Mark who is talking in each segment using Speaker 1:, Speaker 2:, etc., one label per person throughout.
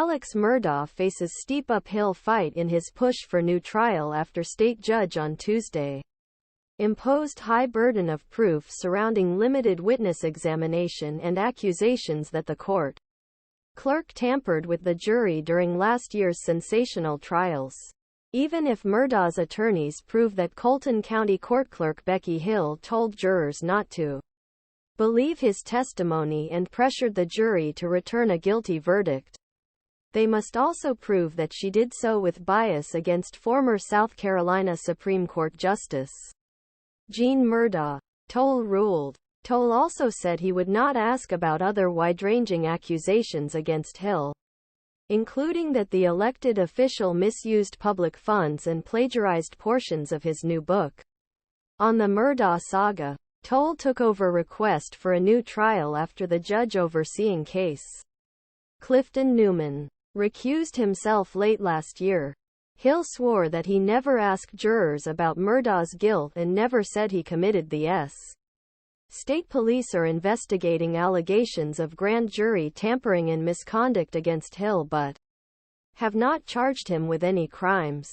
Speaker 1: Alex Murdaugh faces steep uphill fight in his push for new trial after state judge on Tuesday imposed high burden of proof surrounding limited witness examination and accusations that the court clerk tampered with the jury during last year's sensational trials. Even if Murdaugh's attorneys prove that Colleton County Court Clerk Becky Hill told jurors not to believe his testimony and pressured the jury to return a guilty verdict, they must also prove that she did so with bias against former South Carolina Supreme Court Justice Jean Murdaugh. Toal ruled. Toal also said he would not ask about other wide-ranging accusations against Hill, including that the elected official misused public funds and plagiarized portions of his new book on the Murdaugh saga. Toal took over request for a new trial after the judge overseeing case, Clifton Newman, recused himself late last year. Hill swore that he never asked jurors about Murdaugh's guilt and never said he committed the S. State police are investigating allegations of grand jury tampering and misconduct against Hill but have not charged him with any crimes.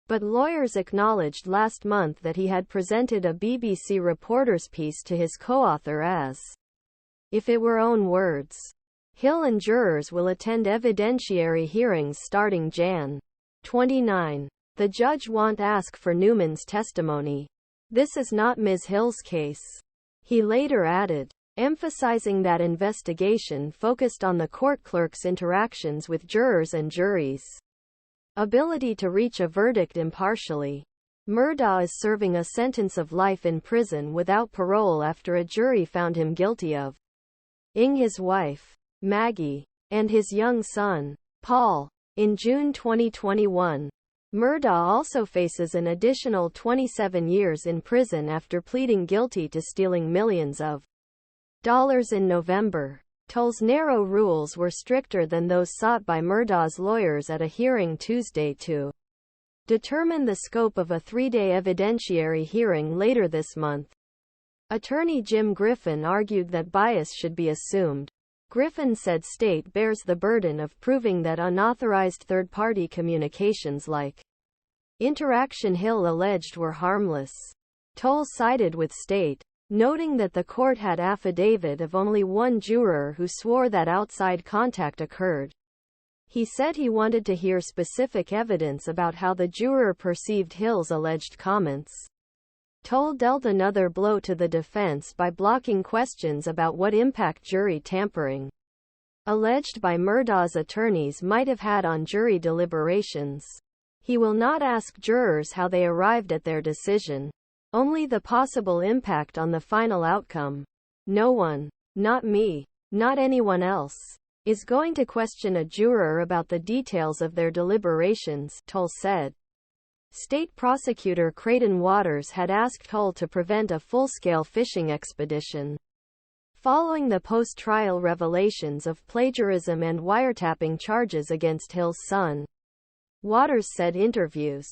Speaker 1: But lawyers acknowledged last month that he had presented a BBC reporter's piece to his co-author as if it were own words. Hill and jurors will attend evidentiary hearings starting Jan. 29. The judge won't ask for Newman's testimony. This is not Ms. Hill's case, he later added, emphasizing that investigation focused on the court clerk's interactions with jurors and juries' ability to reach a verdict impartially. Murdaugh is serving a sentence of life in prison without parole after a jury found him guilty of ing his wife, Maggie, and his young son, Paul, in June 2021. Murdaugh also faces an additional 27 years in prison after pleading guilty to stealing millions of dollars in November. Toal's narrow rules were stricter than those sought by Murdaugh's lawyers at a hearing Tuesday to determine the scope of a 3-day evidentiary hearing later this month. Attorney Jim Griffin argued that bias should be assumed. Griffin said state bears the burden of proving that unauthorized third-party communications like interaction Hill alleged were harmless. Toal sided with state, noting that the court had affidavit of only one juror who swore that outside contact occurred. He said he wanted to hear specific evidence about how the juror perceived Hill's alleged comments. Toal dealt another blow to the defense by blocking questions about what impact jury tampering, alleged by Murdaugh's attorneys, might have had on jury deliberations. He will not ask jurors how they arrived at their decision, only the possible impact on the final outcome. No one, not me, not anyone else, is going to question a juror about the details of their deliberations, Toal said. State prosecutor Creighton Waters had asked Toal to prevent a full-scale fishing expedition following the post-trial revelations of plagiarism and wiretapping charges against Hill's son. Waters said interviews